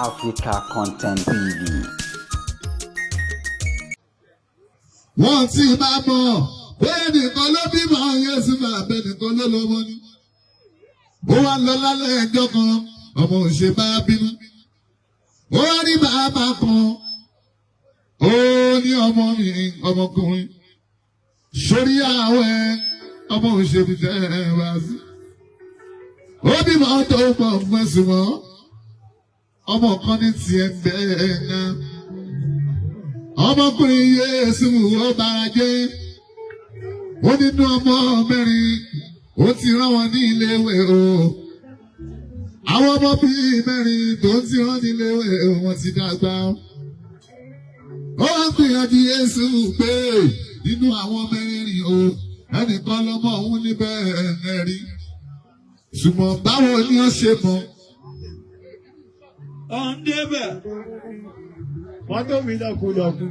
Africa Content TV. Wọ́n ti máa mọ̀ bẹ́ẹ̀ nìkan ló bímọ Yésù máa bẹ́ẹ̀ nìkan ló lọ́mọ ni. Ó wá lọ lálẹ́ ẹjọ́ kan, ọmọ òṣè bá bínú. Ó wá ní bàbá kan, ó ní ọmọ mi ọmọkùnrin. Sórí àwẹ̀ ọmọ òṣè mi tẹ́ wá sí. Ó bímọ tó pọ̀ fún ẹ̀sùn wọn. Ọmọ kan ní tiẹ̀ bẹ́ẹ̀ náà. Ọmọkùnrin Yésù ó bára jẹ́. Ó nínú ọmọ mẹ́rin, ó ti rán wọn ní iléèwé o. Àwọn ọmọ bíi mẹ́rin tó ti rán ní iléèwé wọn ti dàgbà. Ó wá ń gbìyànjú Yésù pé nínú àwọn mẹ́rin o, ẹnìkan lọ́mọ òun níbẹ̀ mẹ́rin. Ṣùgbọ́n báwo ni ó ṣe mọ̀? Ọ̀ndébẹ̀. Wọ́n tó mi lọ́kùlọ́kù.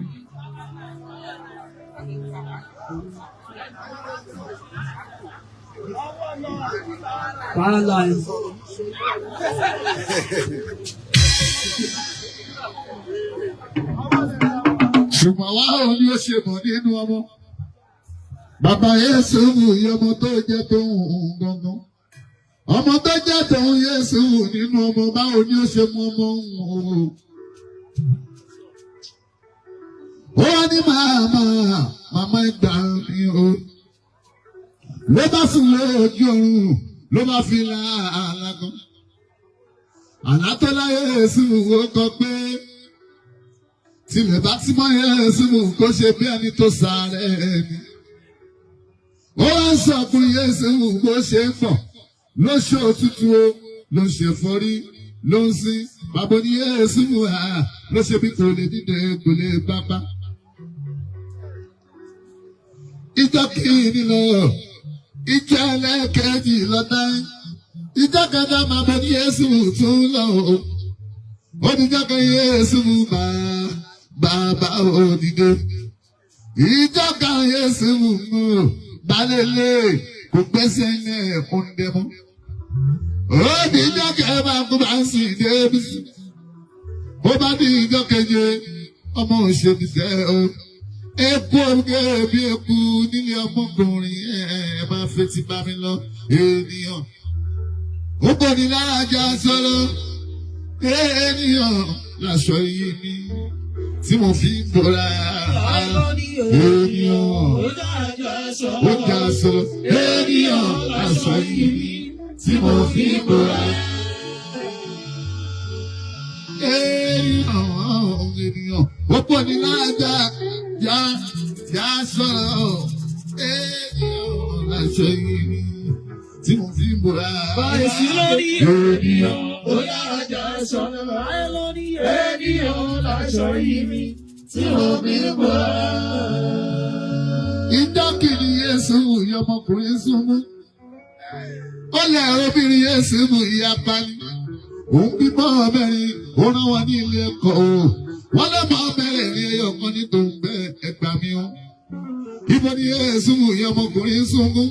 Paralyze. Ṣùgbọ́n báwo ni ó ṣe mọ̀ nínú ọmọ? Bàbá Yésù mú iye ọmọ tó jẹ́ tóun gangan. Ọmọ tó jẹ́ tóun Yésù nínú ọmọ báwo ni ó ṣe mọ ọmọ òun? Ó wá ní màmá ìgbà mi o. Ló bá sùn lójú oorun, ló bá fi la àlá kan. Àlá tó láyé Yésù ó kọ pé tilẹ̀ bá tí mọ́ Yésù kó ṣe bí ẹni tó sáré ẹni. Ó wá ń sọ fún Yésù bó ṣe ń bọ̀, ló ṣe òtútù o, ló ṣe forí, ló ń sin. Bàbá ní Yésù ló ṣe bí kò lè dìde kò lè bàbá. Ìjọ kìíní lọ, ìjọ ẹlẹ́kẹ̀ẹ́jì lọ́tà, ìjọ kẹta máa bọ ní Yésù tún lọ. Ó ní ìjọ kan Yésù bàbá òdìdó. Ìjọ kan Yésù balẹ̀lẹ̀ kò gbẹ́sẹ̀ ní ẹ̀kún dẹ́mọ́. Ó ní ìjọ kẹta kó bá ń sìn débi sí. Ó bá ní ìjọ keje ọmọ òṣèlú tẹ́ o. Eku oge bí eku nílé ọmọkùnrin ẹ máa fetí bá mi lọ ènìyàn. Ó bọ̀ ní lára ajá sọ́lọ́ ènìyàn láṣọ yìí mi tí mo fi ń bọ̀ra. Ènìyàn ó já sọ́lọ́ ènìyàn láṣọ yìí mi tí mo fi ń bọ̀ra. Ènìyàn ó bọ̀ ní lára ajá. Já sọ̀rọ̀ ènìyàn láṣọ yìí tí mo fi ń bọ̀ra. Báyìí sí lórí ènìyàn, ó yára já sọ̀rọ̀. Báyìí lórí ènìyàn láṣọ yìí tí mo fi ń bọ̀ra. Ìjọ kìíní Yésù ìyá ọmọkùnrin súnmọ́. Ó lẹ̀ obìnrin Yésù mú ìyá pani. Òun bímọ mẹ́rin, ó rán wọn ní ilé ẹ̀kọ́ o. Wọ́n lé mọ́ mẹ́rin ní ẹyọ kan ní tòun bẹ́ẹ̀ ẹgbà mi o. Ibo ni Yésù ìyá ọmọkùnrin sunkún?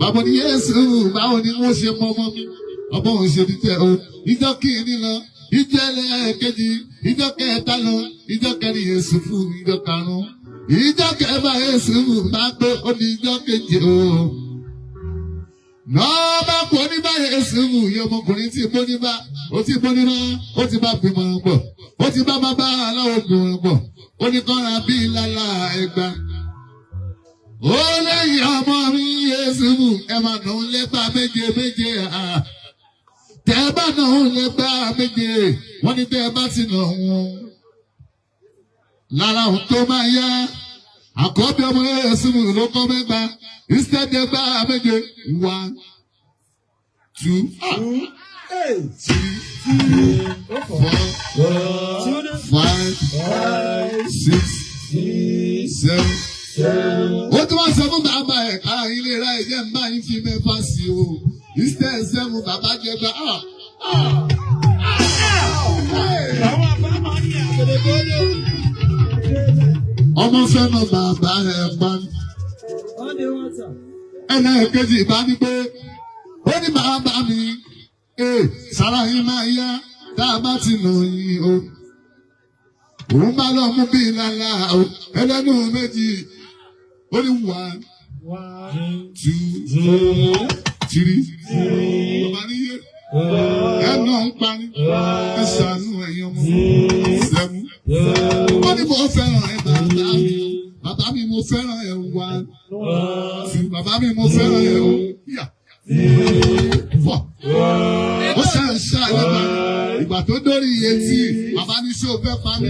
Bàbá ni Yésù báwo ni wọ́n ṣe mọ ọmọ mi? Ọmọ òṣèlú tẹ o. Ìjọ kìíní lọ, ìjọ ẹlẹ́ẹ̀kejì, ìjọ kẹta lọ, ìjọ kẹrin Yésù fún ìjọ karùn-ún. Ìjọ kẹfà Yésù bá gbé ó ní ìjọ keje o. Nọ́ọ̀bá kò ní bá Yésù ìyá ọmọkùnrin tí bó ní bá, ó ti bó ní bá, ó ti bá gbìmọ̀ pọ̀, ó ti bá bàbá aláwọ̀ gbìmọ̀ pọ̀, ó ní kọ́ra bí lálá ẹgbà. Ó lẹ́yìn ọmọ mi Yésù ẹ máa nà ń lépa méje méje tẹ́ bá nà ń lépa méje wọ́n ní tẹ́ bá ti nà wọ́n. Lára òun tó máa yá àkọ́bí ọmọ Yésù ló kọ́ mẹ́gbàá. Instead of that, I make it 1, 2, 3, 4, 5, 6, 7. Ó tún wá sọ fún bàbá ẹ̀ ká ilé ra ẹ̀jẹ̀ ń bá yín fi mẹ́fà sí o. Instead sẹ́mu bàbá jẹ gbà. Ọmọ fẹ́ràn bàbá ẹ̀ pa ni. Ẹlẹ́ẹ̀kejì bá ní pé ó ní bàbá mi sára yín máa yá tá a bá ti nà yín o. Òun bá lọ mú bí lálá o, ẹlẹ́nu méjì, ó ní 1, 2, 3. Bàbá níyé, ẹnu ń parí, ẹ ṣàánú ẹ̀yin ọmọ 7. Ó ní mo fẹ́ràn ẹ bàbá mi o, bàbá mi mo fẹ́ràn ẹ 1, 2, bàbá mi mo fẹ́ràn ẹ o, 4. Ó ṣàìṣàì ìgbà tó dórí etí bàbá ní ṣó fẹ́ pa mí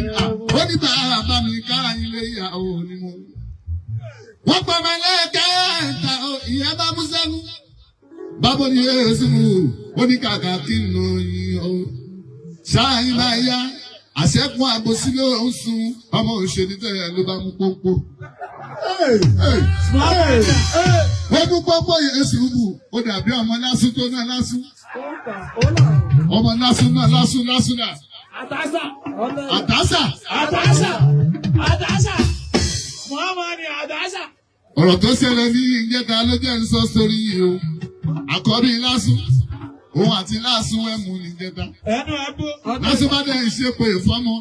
ó ní bàbá mi kára ilé ìyàwó ni mo. Wọ́n pọ̀ mọ́ lẹ́ẹ̀kẹ́ta ìyẹn bá mú sẹ́nu. Báwo ni Yéésù ó ní kàkà kí n nà yín o. Ṣáàyìn máa yá àṣẹ́kùn àbòsí ló ń sun ọmọ òṣèlú tẹ̀lé ló bá mú pọ́npọ́. Wọ́n mú pọ́npọ́ Yéésù bù ó dàbí ọmọ lásùn tó náà lásùn. Ọmọ lásùn náà lásùn lásùn náà. Àtàṣà. Àtàṣà. Àtàṣà. Àtàṣà. Muhammad ni àtàṣà. Ọ̀rọ̀ tó ṣẹlẹ̀ ní ìjẹta ló jẹ́ ń sọ sórí yìí o. Àkọ́bí lásùn. Òun àti lásùn ẹ̀mú ní ìjẹta. Ẹnu ẹbú. Lásùn bá dẹ̀ ń ṣe pé ìfọ́mọ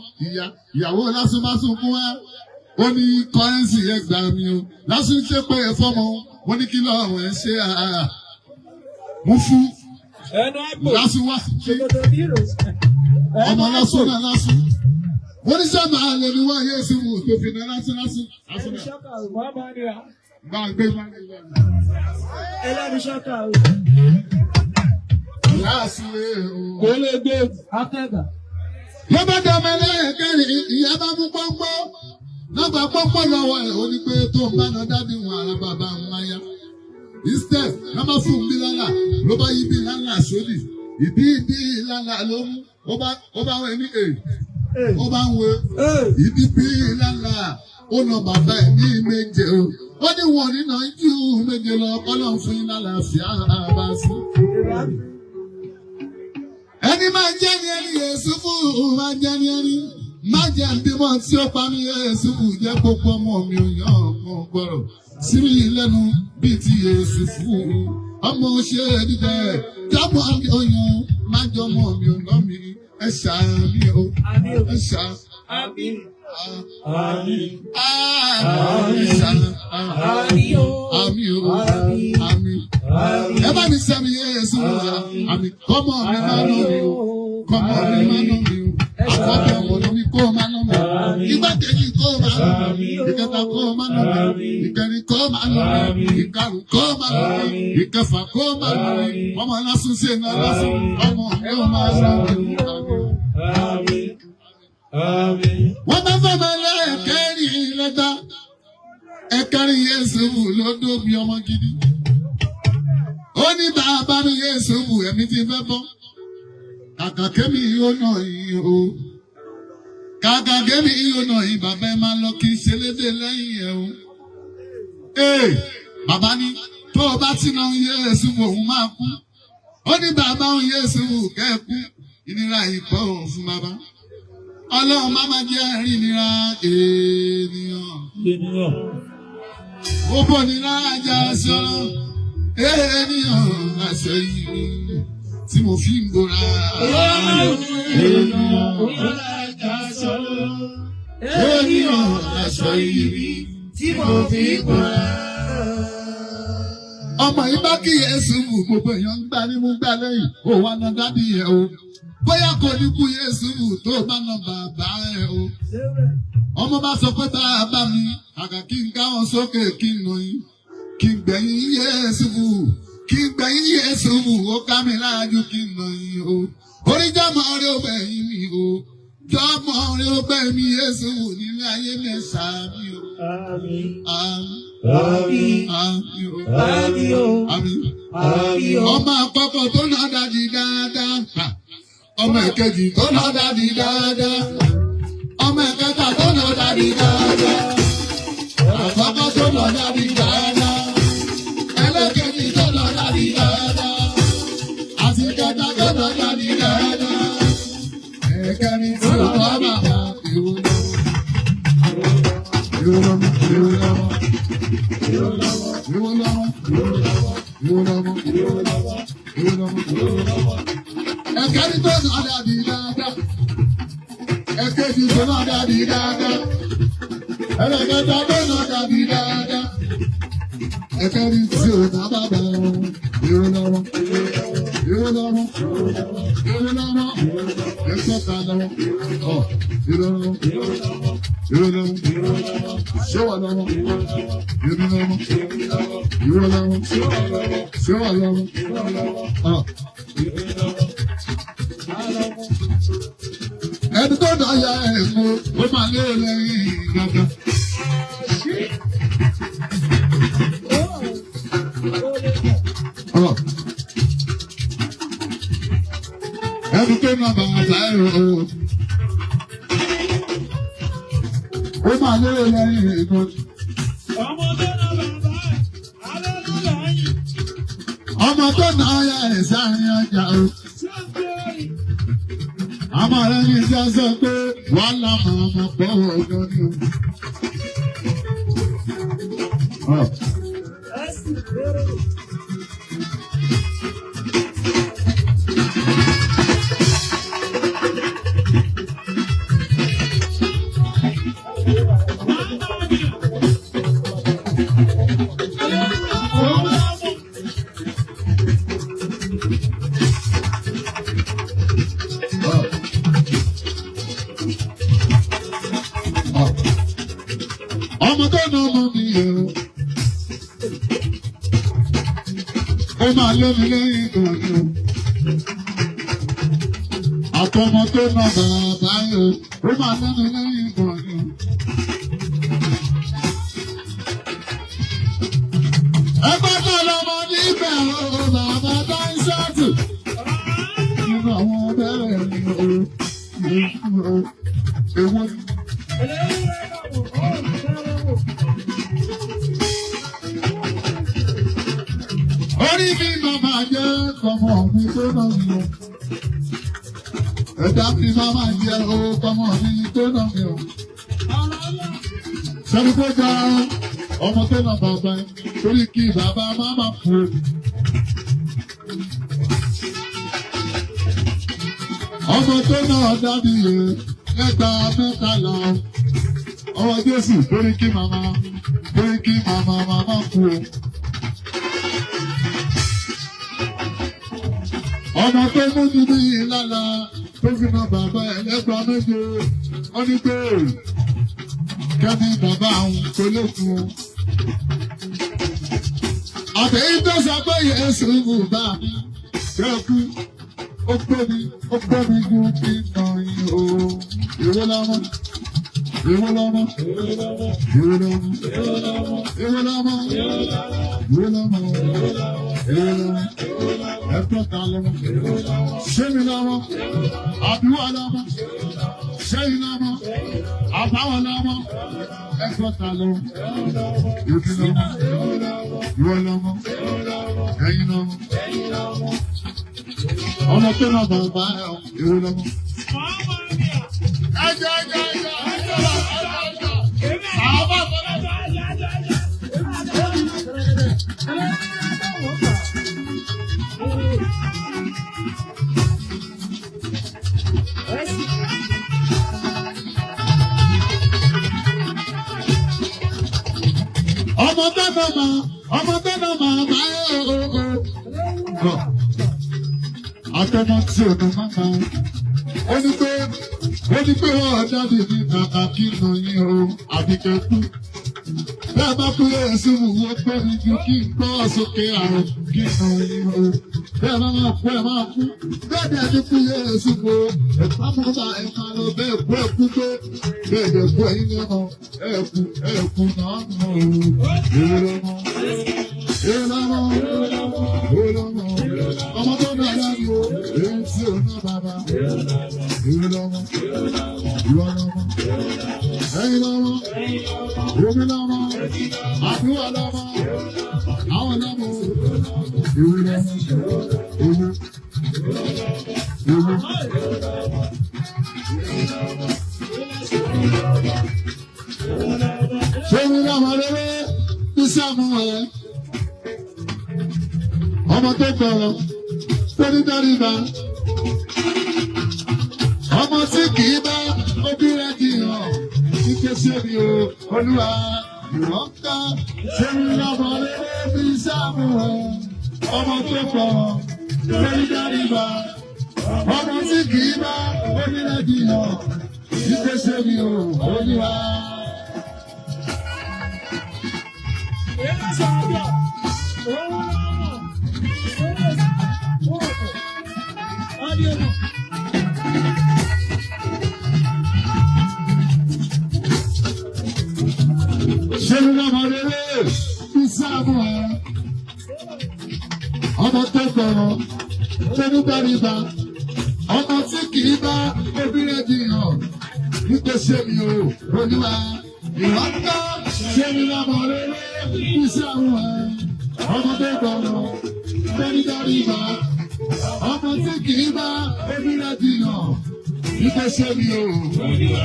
ìyàwó lásùn bá sùn fún ẹ. Ó ní kọ́rẹ́nsì yẹn gbà mí o. Lásùn ṣe pé ìfọ́mọ wọ́n ní kí lọ́rùn ẹ̀ ṣe àrà. Mú fún. Ẹnu ẹbú. Lásùn wá. Ọmọ lásùn náà lásùn. Wọ́n ní sábà lè ní wá Yéésù mú tó fi náà lásùn lásùn. Gbà gbé máa ń gbé. Ẹlẹ́ni ṣọ́kà o. Lásùn o. Kò lè gbé akẹ́gà. Ló bá dá ọmọ ẹlẹ́ẹ̀kẹ́rin ìyá bá mú pọ́npọ́. Lọ́gbà pọ́npọ́ lọ́wọ́ ẹ̀ ó ní pé tó ń bá náà dábì wọn àrà bàbá ń máa yá. Instead, wọ́n máa fún Bílálà ló bá yí Bílálà sódì. Ìbí Bílálà ló mú. Ó bá wẹ̀ ní ó bá ń wo ìbí Bílálà ó nà bàbá ẹ̀ ní méje o. Ó ní wọn nínú ju méje lọ Ọlọ́run fún yín lálàáfíà àbá sí. Ẹni máa jẹ́ ni ẹni Yéésù fún máa jẹ́ ni ẹni. Má jẹ́ bímọ tí ó pa mí Yéésù fún jẹ́ gbogbo ọmọ mi ò yàn ọmọ gbọ́rọ̀. Sírí lẹ́nu bíi ti Yéésù fún ọmọ ṣe dídẹ. Jábọ̀ àmì ọyàn má jọ ọmọ mi ò lọ́ mi. Ẹ ṣàmì o, ẹ ṣàmì. Àmín. Àmín. Àmín o. Àmín o. Àmín. Ẹ bá mi sẹ́mi Yéésù àmín. Kọ́mọ mi máa nọ mi o. Kọ́mọ mi máa nọ mi o. Àkọ́kọ́ ọ̀nà mi kó máa nọ mi. Igbákejì kó máa nọ mi. Ìkẹta kó máa nọ mi. Ìkẹrin kó máa nọ mi. Ìkarùn kó máa nọ mi. Ìkẹfà kó máa nọ mi. Ọmọ lásùn sí iná lásùn. Ọmọ mi ò máa nọ mi. Àmín. Àmín. Wọ́n bá fẹ́ máa lé ẹ̀kẹ́rin lẹ́gbà. Ẹ̀kẹ́rin Yéésù bù ló dóbi ọmọ gidi. Ó ní bàbá mi Yéésù bù ẹ̀mí ti fẹ́ bọ́. Kàkà kémi yóò nà yín o. Kàkà kémi yóò nà yín bàbá ẹ máa lọ kí n ṣe lédè lẹ́yìn ẹ̀ o. Bàbá ní tó o bá ti nà Yéésù bù òun máa kú. Ó ní bàbá òun Yéésù bù kẹ́ẹ̀kú. Ìnira yìí pọ̀ fún bàbá. Ọlọ́run má máa jẹ́ ìnira ènìyàn. Ó bọ̀ ní láàjà sọ̀rọ̀. Ènìyàn àṣẹ yìí tí mo fi ń bora. Ènìyàn láàjà sọ̀rọ̀. Ènìyàn àṣẹ yìí tí mo fi ń bora. Ọmọ yìí bá kí Yéésù mú gbogbo èèyàn ń gbá ní mú gbá lẹ́yìn. Ó wá ná dádì yẹn o. Bóyá kò ní kú Yéésù mú tó bá ná bàbá ẹ o. Ọmọ bá sọ pé bàbá mi, àgà kí n káwọn sókè kí n nà yín. Kí n gbẹ̀yìn Yéésù mú. Kí n gbẹ̀yìn Yéésù mú. Ó ká mi láàjú kí n nà yín o. Orí jọ́mọ rẹ̀ ó bẹ̀yìn mi o. Jọ́mọ rẹ̀ ó bẹ̀yìn mi Yéésù mú nílé ayé mẹ́sà mi o. Àmín. Àmín. Àmín. Àmín o. Àmín o. Àmín. Àmín o. Ọmọ àkọ́kọ́ tó ná dádì dáadáa. Ọmọ ìkejì tó ná dádì dáadáa. Ọmọ ìkẹta tó ná dádì dáadáa. Àkọ́kọ́ tó ná dádì dáadáa. Ẹlẹ́kejì tó ná dádì dáadáa. Àti ìkẹta tó ná dádì dáadáa. Ẹ̀kẹrin tó ná bàbá ìwò lọ́wọ́. Ẹ̀kẹ́ni tó nà dàdí dáadáa. Ẹ̀kejì tó náà dàdí dáadáa. Ẹlẹ́kẹta tó náà dàdí dáadáa. Ẹ̀kẹrin tí ò ná bàbá wọn. Ìró lọ́wọ́. Ìró lọ́wọ́. Ìró lọ́wọ́. Ẹ̀kọ́ta lọ́wọ́. Ọ̀ ìró lọ́wọ́. Ìró lọ́wọ́. Ṣéwà lọ́wọ́. Ìró lọ́wọ́. Ìró lọ́wọ́. Ṣéwà lọ́wọ́. Ọ̀. Ẹni tó dá ya ẹ̀ mú, ó máa lé lẹ́yìn gangan. Ẹni tó ná bàbá ẹ̀ o, ó máa lé lẹ́yìn gangan. Ọmọ tó ná ya ẹ̀ sáyẹn ọjà o. Àmọ́ rẹ̀ ní ìjà sọ pé wàhálà máa pọ̀ ọ̀gọ́ ni o. Ọmọ tó ná ọmọ mi yẹ o. Ó máa lé mi lẹ́yìn ìgbàgbọ́. Àtọmọ tó ná bàbá yẹ o. Ó máa lé mi lẹ́yìn ìgbàgbọ́. Ẹgbẹ́ tó lọ́mọ níbẹ̀ o, bàbá bá ń ṣáàtì. Nínú àwọn bẹ́ẹ̀ ni o. Ewo ni. Orí mi màmá jẹ́ kọ́mọ mi tó nà mí o. Ẹ̀dá mi màmá jẹ́ o kọ́mọ mi tó nà mí o. Sẹ́ni tó gba ọmọ tó nà bàbá ẹ̀ torí kí bàbá màmá kú o. Ọmọ tó nà dábì yẹ mẹ́ta mẹ́tàlá o. Ọwọ́ Jésù torí kí màmá kú o. Ọmọ tó mójú ní ìlànà tó fi mọ bàbá ẹ̀ lẹ́gbàá méje wọ́n ní pé kẹ́mi bàbá àwọn kò lè fún un. Àtẹ̀yí tó sọ pé Yéésù mú bá mi kẹ́kú ó gbé mi ju kí n nà yín o. Ìwé lọ́mọ. Ìwé lọ́mọ. Ìwé lọ́mọ. Ìwé lọ́mọ. Ìwé lọ́mọ. Ìwé lọ́mọ. Ẹ̀kọ́ ta lọ́mọ. Ṣé mi lọ́mọ? Àbúrò lọ́mọ. Ṣé mi lọ́mọ? Àbáwọ̀ lọ́mọ. Ẹ̀kọ́ ta lọ́mọ. Ìbí lọ́mọ. Ìwọ lọ́mọ. Ẹ̀yin lọ́mọ. Ọmọ tó lọ bàbá ẹ̀ ìwé lọ́mọ. Ẹjọ́. Ọmọ tó nà màmá ẹ̀ o. Àtọmọ tí ò ní máma. Ó ní pé wọ́n jáde ní kàkà kí nà yín o, àbíkẹ́ kú. Bẹ́ẹ̀ bá kú Yéésù mú wọ́n pé mi ju kí n gbọ́ sókè àrùn kí nà yín o. Bẹ́ẹ̀ bá máa kú ẹ̀ máa kú. Bẹ́ẹ̀ dẹ̀ ní kú Yéésù mú ẹ̀ka mọ́ta ẹ̀ka lọ bẹ́ẹ̀ kú ẹ̀kú pé bẹ́ẹ̀ dẹ̀ kú ẹ̀yìn lẹ́mọ ẹ̀kú náà nà o. Ọmọ tó nà láti o, èyí tí ò ná bàbá. Ìwé lọ́mọ, ìwọ lọ́mọ, ẹ̀yin lọ́mọ, èmi lọ́mọ, àdúrà lọ́mọ, àwọn lọ́mọ, ìwé lọ́mọ, ìwé. Ṣé mi lọ́mọ lórí ní Samuel? Ọmọ tó gbọ́rọ̀ tó ní dáríba. ìṣesí mi o olúwa ìwọ́n ká ṣé mi lọ́mọ rere bí sáàmù ẹ̀ ọmọ tó pọ̀ lórí dáríba ọmọ tí kì í bá onílẹ̀ dìyàn ìṣesí mi o olúwa. Ṣéun lọ́mọ rere bí sáàmù ẹ̀ ọmọ tó gbọ̀rọ̀ tó ní dáríba ọmọ tí kì í bá obìnrin dìyàn nítorí mi ò olúwa ìwọ́n ká ṣéun lọ́mọ rere bí sáàmù ẹ̀ ọmọ tó gbọ̀rọ̀ tó ní dáríba ọmọ tí kì í bá obìnrin dìyàn nítorí mi ò olúwa.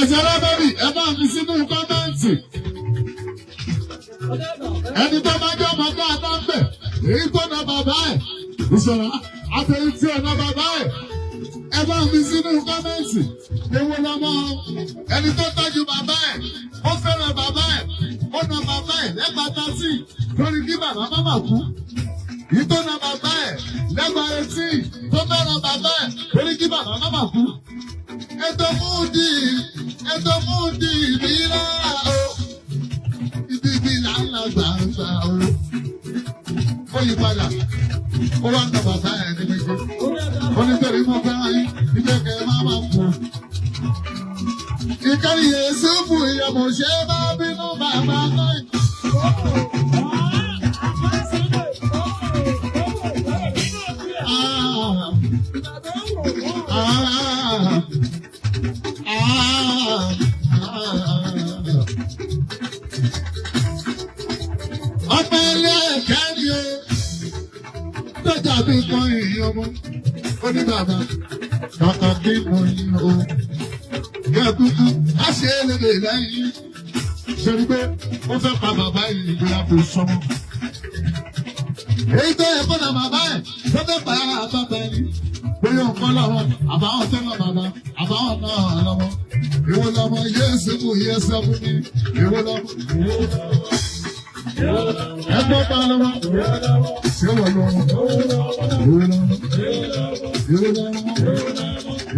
Ẹ̀jẹ̀ lábẹ́bí ẹ bá mi sínú kọ́mẹ́ǹtì. Ẹni tó máa jẹ́ ọmọdé àdáńbẹ̀, èyí tó na bàbá ẹ̀, ìṣòro àtẹ̀yìn tí ò na bàbá ẹ̀. Ẹ bá mi sínú kọ́mẹ́ǹtì. Ewu lọ́mọ ẹni tó tọ́jú bàbá ẹ̀, ó fẹ́ràn bàbá ẹ̀, ó na bàbá ẹ̀ lẹ́gbàá sí lórí kí bàbá má bà kú. Èyí tó na bàbá ẹ̀ lẹ́gbàá etí tó fẹ́ràn bàbá ẹ̀ lórí kí bàbá má bà kú. Ètò múdi ìbílá o, ibi làálà gbàgbà o. Ó yí padà, ó wá ń tọ bàbá ẹ̀ ní méjì. Ó ní torí mo fẹ́ ayé, ìjẹ́kẹ̀ máa máa kú. Ìkànnì Yèsù fún ìyàmọ̀ ṣe bá bínú bàbá náà. Ọpẹ́ ilé ẹ̀kẹ́ ni o, tó dàbí kan èèyàn ọmọ, ó ní bàbá, kàkà kí mo yín o. Gẹ̀gúdú, á ṣe é lédè lẹ́yìn. Ṣé rí pé ó fẹ́ pa bàbá yìí ìgbéyàwó sọmọ? Èyí tó yẹ kó na bàbá ẹ̀ tó fẹ́ pa bàbá yìí. Bóyá ọ̀pọ̀ lọ́wọ́, àbáwọn tẹ́lọ̀ bàbá, àbáwọn náà lọ́wọ́. Èwo lọ́mọ Yéésù kù yẹ sọ fún mi? Èwo lọ́mọ? Ẹgbẹ́ pa lọ́wọ́. Ṣé wọ́n lọ́wọ́? Èwo lọ́mọ? Èwo lọ́mọ?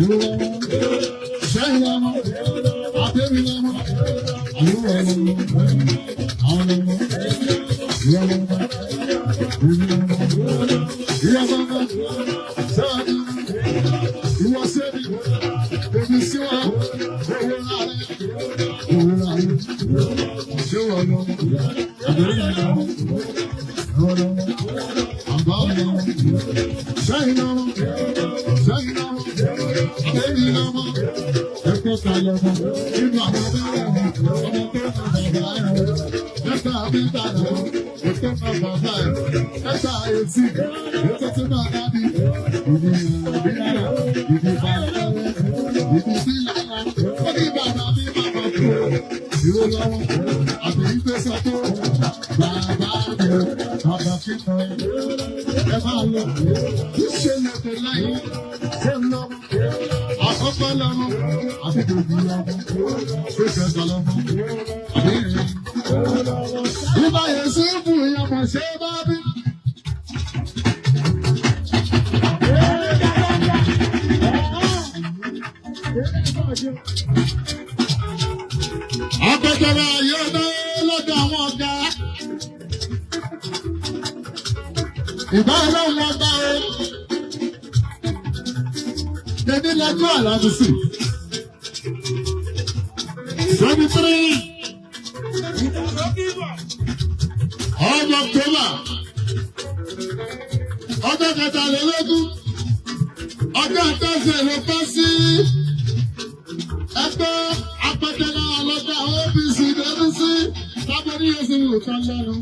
Èwo lọ́mọ? Ṣẹ́yìn lọ́mọ? Àbẹ́mi lọ́mọ? Àlùwọ̀ lọ́mọ? Àwọn lọ́mọ? Ìyá lọ́mọ? Ìyá lọ́mọ? Ìyá lọ́mọ? Sọ́ọ̀dù? Ìwọ sẹ́ni? Èmi sí wa? Owó láàrin? Owó láàrin? Ṣé wọ́n lọ́mọ? Àbẹ́mi lọ́mọ? Àwọn lọ́mọ? Àbáwọ̀ lọ́mọ? Ṣẹ́yìn lọ́mọ? Ṣẹ́yìn lọ́mọ? Àbẹ́mi lọ́mọ? Ẹ̀kọ́ ta lọ́mọ? Nínú àwọn ọmọ ọmọ tó ń bàbá ẹ̀. Ẹ̀ka àbíta lọ, ètò náà bàbá ẹ̀. Ẹ̀ka etí, ètò tí náà dábì. Ìdí ìbílẹ̀, ìdí bàbá ẹ̀. Ìdí ìbílẹ̀, ó ní bàbá mi bàbá kú. Ìwé lọ́wọ́, àbí ìgbé sọ pé bàbá mi bàbá kíkan. Ẹ máa lọ, ìṣe lẹ́kọ̀ọ́ láyé. Ṣé ń lọ́wọ́? Àkọ́kọ́ lọ́wọ́, àbí gbogbo lọ́wọ́. Ṣé kẹta lọ́wọ́? Àbí ìrìn. Ìbá Yèsù fún ìyàmọ̀ ṣe bá bí. Agbẹjọ́rò yóò dé lọ́dọ̀ àwọn ọ̀gá. Ìbá ọlọ́run ọgbà o. Tẹ̀lé lọ́jọ́ àlàbùsì. 23. Ọjọ́ October, ọjọ́ kẹtàlélógún, ọjọ́ àtẹ́sẹ̀ ló bá sí ẹgbẹ́ apẹtẹlẹ ọlọ́dà OPC DVC tábìlì Yèsù kan lẹ́nu.